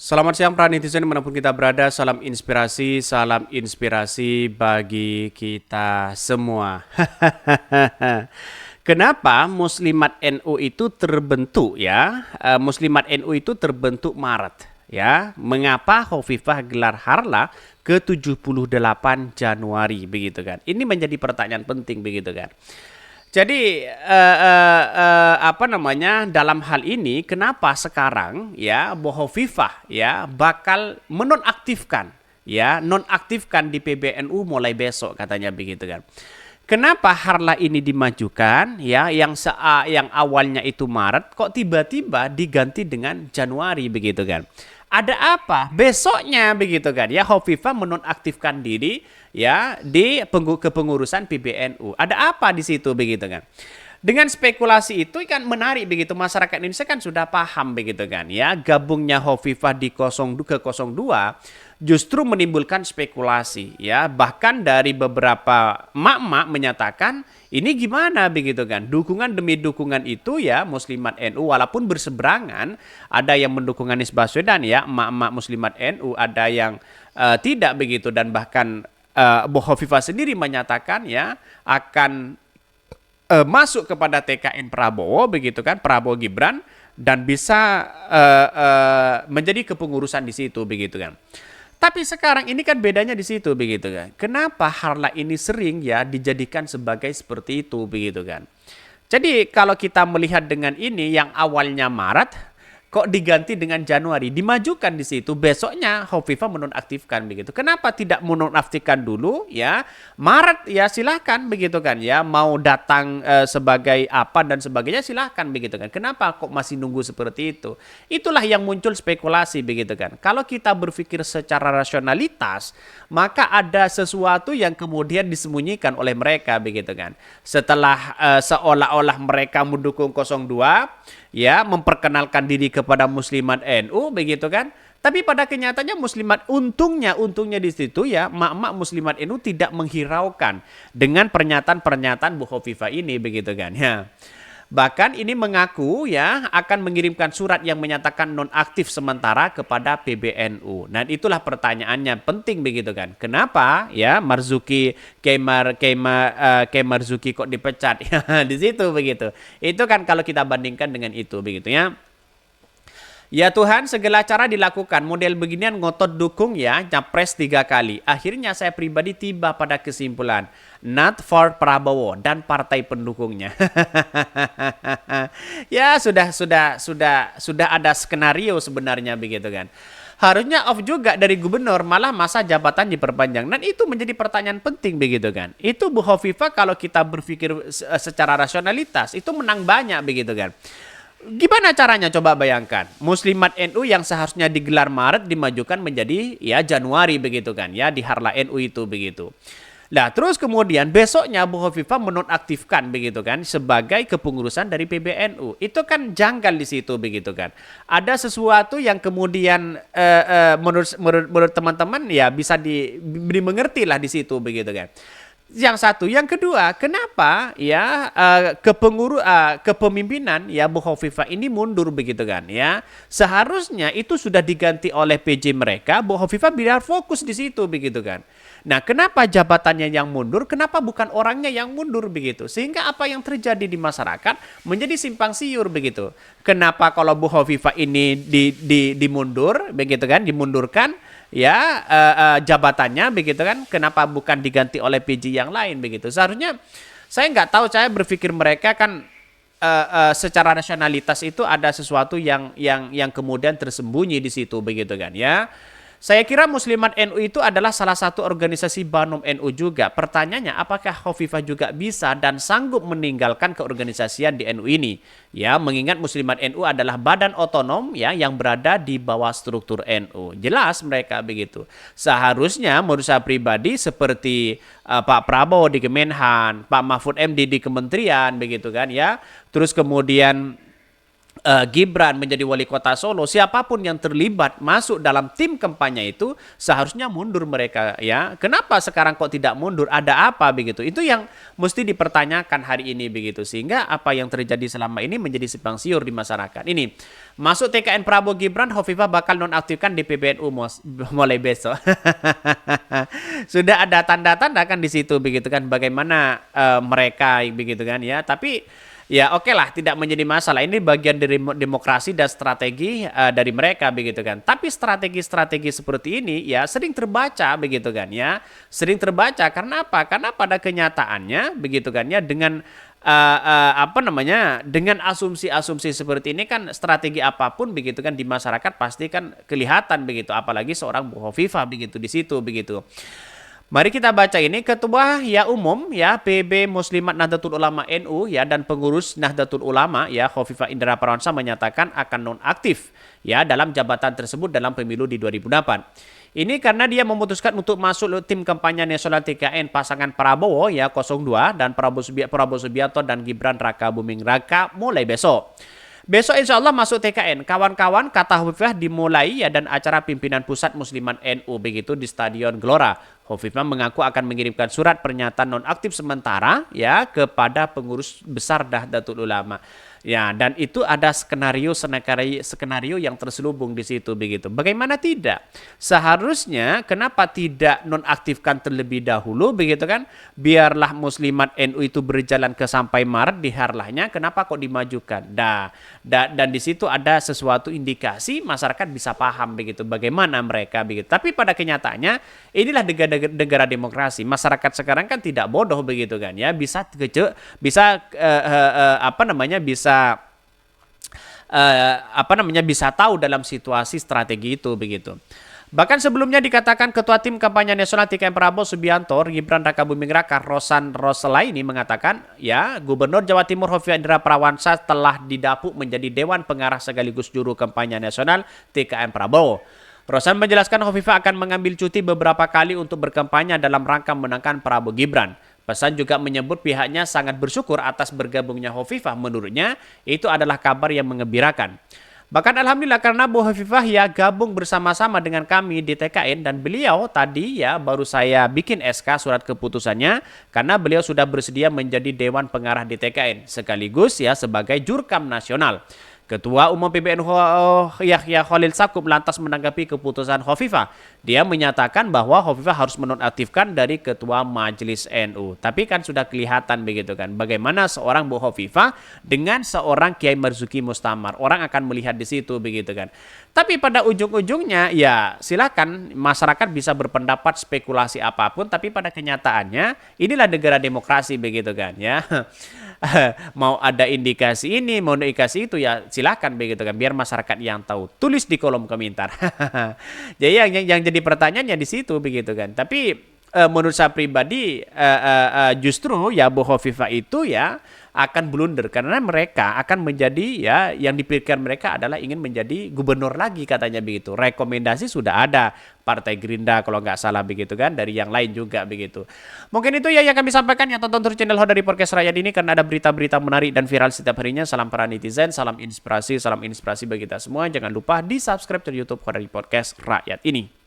Selamat siang para netizen dimanapun kita berada, salam inspirasi bagi kita semua. Kenapa Muslimat NU itu terbentuk ya? Muslimat NU itu terbentuk Maret ya. Mengapa Hovifah gelar harla ke-78 Januari begitu kan? Ini menjadi pertanyaan penting begitu kan? Jadi apa namanya dalam hal ini kenapa sekarang ya Bu Hovifah ya bakal menonaktifkan ya nonaktifkan di PBNU mulai besok katanya begitu kan. Kenapa harla ini dimajukan ya yang awalnya itu Maret kok tiba-tiba diganti dengan Januari begitu kan. Ada apa? Besoknya begitu kan ya Hovifah menonaktifkan diri ya di kepengurusan PBNU. Ada apa di situ begitu kan? Dengan spekulasi itu kan menarik begitu, masyarakat Indonesia kan sudah paham begitu kan ya, gabungnya Hovifah di 02 justru menimbulkan spekulasi ya, bahkan dari beberapa mak-mak menyatakan ini gimana begitu kan, dukungan demi dukungan itu ya Muslimat NU walaupun berseberangan, ada yang mendukung Anies Baswedan ya, mak-mak Muslimat NU, ada yang tidak begitu, dan bahkan Bu Hovifah sendiri menyatakan ya akan masuk kepada TKN Prabowo begitu kan, Prabowo Gibran, dan bisa menjadi kepengurusan di situ begitu kan. Tapi sekarang ini kan bedanya di situ begitu kan. Kenapa harla ini sering ya dijadikan sebagai seperti itu begitu kan. Jadi kalau kita melihat dengan ini yang awalnya Maret kok diganti dengan Januari, dimajukan di situ, besoknya Hovifah menonaktifkan begitu. Kenapa tidak menonaktifkan dulu ya? Maret ya silahkan begitu kan ya, mau datang sebagai apa dan sebagainya silahkan begitu kan. Kenapa kok masih nunggu seperti itu? Itulah yang muncul spekulasi begitu kan. Kalau kita berpikir secara rasionalitas, maka ada sesuatu yang kemudian disembunyikan oleh mereka begitu kan. Setelah seolah-olah mereka mendukung 02 ya, memperkenalkan diri kepada Muslimat NU begitu kan. Tapi pada kenyataannya Muslimat untungnya di situ ya, mak-mak Muslimat NU tidak menghiraukan dengan pernyataan-pernyataan Bu Hovifah ini begitu kan ya. Bahkan ini mengaku ya akan mengirimkan surat yang menyatakan nonaktif sementara kepada PBNU. Nah, itulah pertanyaannya penting begitu kan. Kenapa ya Marzuki Marzuki kok dipecat? Ya, di situ begitu. Itu kan kalau kita bandingkan dengan itu begitu ya. Ya Tuhan, segala cara dilakukan. Model beginian ngotot dukung ya, nyapres 3 kali. Akhirnya saya pribadi tiba pada kesimpulan, not for Prabowo dan partai pendukungnya. Ya sudah ada skenario sebenarnya begitu kan. Harusnya off juga dari gubernur, malah masa jabatan diperpanjang. Dan itu menjadi pertanyaan penting begitu kan. Itu Bu Hovifah kalau kita berpikir secara rasionalitas, itu menang banyak begitu kan. Gimana caranya coba bayangkan, Muslimat NU yang seharusnya digelar Maret dimajukan menjadi ya Januari begitu kan ya, di harla NU itu begitu. Nah terus kemudian besoknya Bu Hovifah menonaktifkan begitu kan sebagai kepengurusan dari PBNU. Itu kan janggal di situ begitu kan. Ada sesuatu yang kemudian menurut teman-teman ya bisa dimengerti lah di situ begitu kan. Yang satu, yang kedua, kenapa ya kepemimpinan ya Bu Hovifah ini mundur begitu kan ya? Seharusnya itu sudah diganti oleh PJ mereka, Bu Hovifah biar fokus di situ begitu kan. Nah, kenapa jabatannya yang mundur? Kenapa bukan orangnya yang mundur begitu? Sehingga apa yang terjadi di masyarakat menjadi simpang siur begitu. Kenapa kalau Bu Hovifah ini dimundur begitu kan, dimundurkan? Ya jabatannya begitu kan, kenapa bukan diganti oleh PJ yang lain begitu. Seharusnya saya nggak tahu, saya berpikir mereka kan secara rasionalitas itu ada sesuatu yang kemudian tersembunyi di situ begitu kan ya. Saya kira Muslimat NU itu adalah salah satu organisasi Banom NU juga. Pertanyaannya, apakah Hovifah juga bisa dan sanggup meninggalkan keorganisasian di NU ini? Ya, mengingat Muslimat NU adalah badan otonom ya yang berada di bawah struktur NU. Jelas mereka begitu. Seharusnya menurut saya pribadi seperti Pak Prabowo di Kemenhan, Pak Mahfud MD di Kementerian begitu kan ya. Terus kemudian Gibran menjadi wali kota Solo, siapapun yang terlibat masuk dalam tim kampanye itu seharusnya mundur mereka ya. Kenapa sekarang kok tidak mundur? Ada apa begitu? Itu yang mesti dipertanyakan hari ini begitu. Sehingga apa yang terjadi selama ini menjadi simpang siur di masyarakat. Ini masuk TKN Prabowo Gibran, Hovifah bakal nonaktifkan di PBNU mulai besok. Sudah ada tanda-tanda kan di situ begitu kan bagaimana mereka begitu kan ya. Tapi ya oke lah, tidak menjadi masalah. Ini bagian dari demokrasi dan strategi dari mereka begitu kan. Tapi strategi-strategi seperti ini ya sering terbaca begitu kan ya. Sering terbaca karena apa? Karena pada kenyataannya begitu kan ya dengan dengan asumsi-asumsi seperti ini kan strategi apapun begitu kan di masyarakat pasti kan kelihatan begitu. Apalagi seorang Bu Hovifah begitu di situ begitu. Mari kita baca ini Ketua ya Umum ya PB Muslimat Nahdlatul Ulama NU ya dan pengurus Nahdlatul Ulama ya Hovifah Indra Parawansa menyatakan akan nonaktif ya dalam jabatan tersebut dalam pemilu di 2008. Ini karena dia memutuskan untuk masuk tim kampanye nasional TKN pasangan Prabowo ya 02 dan Prabowo Subianto dan Gibran Raka Buming Raka mulai besok. Besok insya Allah masuk TKN. Kawan-kawan kata Hovifah dimulai ya dan acara pimpinan pusat Muslimat NU begitu di Stadion Gelora. Hovifah mengaku akan mengirimkan surat pernyataan nonaktif sementara ya kepada pengurus besar Nahdlatul Ulama. Ya, dan itu ada skenario yang terselubung di situ begitu. Bagaimana tidak? Seharusnya kenapa tidak nonaktifkan terlebih dahulu begitu kan? Biarlah Muslimat NU itu berjalan ke sampai Maret di harlahnya, kenapa kok dimajukan? Dan di situ ada sesuatu indikasi masyarakat bisa paham begitu bagaimana mereka begitu. Tapi pada kenyataannya inilah negara demokrasi. Masyarakat sekarang kan tidak bodoh begitu kan ya, bisa bisa tahu dalam situasi strategi itu begitu. Bahkan sebelumnya dikatakan Ketua Tim Kampanye Nasional TKN Prabowo Subianto, Gibran Raka Buming Raka, Rosan Roselaini mengatakan, ya, Gubernur Jawa Timur Hovifah Indra Parawansa telah didapuk menjadi Dewan Pengarah sekaligus juru kampanye nasional TKN Prabowo. Rosan menjelaskan Hovifah akan mengambil cuti beberapa kali untuk berkampanye dalam rangka menangkan Prabowo Gibran. Pesan juga menyebut pihaknya sangat bersyukur atas bergabungnya Hovifah. Menurutnya, itu adalah kabar yang mengembirakan. Bahkan alhamdulillah karena Bu Hovifah ya gabung bersama-sama dengan kami di TKN dan beliau tadi ya baru saya bikin SK surat keputusannya karena beliau sudah bersedia menjadi Dewan Pengarah di TKN sekaligus ya sebagai Jurkam Nasional. Ketua Umum PBNU Yahya Khalil Stakuf lantas menanggapi keputusan Hovifah. Dia menyatakan bahwa Hovifah harus menonaktifkan dari Ketua Majelis NU. Tapi kan sudah kelihatan begitu kan. Bagaimana seorang Bu Hovifah dengan seorang Kiai Marzuki Mustamar. Orang akan melihat di situ begitu kan. Tapi pada ujung-ujungnya ya silakan masyarakat bisa berpendapat spekulasi apapun. Tapi pada kenyataannya inilah negara demokrasi begitu kan ya. Mau ada indikasi ini, mau ada indikasi itu ya silakan begitu kan biar masyarakat yang tahu. Tulis di kolom komentar. Jadi yang jadi pertanyaannya di situ begitu kan. Tapi menurut saya pribadi justru ya Bu Hovifah itu ya akan blunder karena mereka akan menjadi ya yang dipikirkan mereka adalah ingin menjadi gubernur lagi katanya begitu. Rekomendasi sudah ada Partai Gerindra kalau nggak salah begitu kan dari yang lain juga begitu. Mungkin itu ya yang kami sampaikan ya tonton terus channel Ho dari Podcast Rakyat ini karena ada berita-berita menarik dan viral setiap harinya. Salam para netizen, salam inspirasi bagi kita semua. Jangan lupa di subscribe ke YouTube Ho dari Podcast Rakyat ini.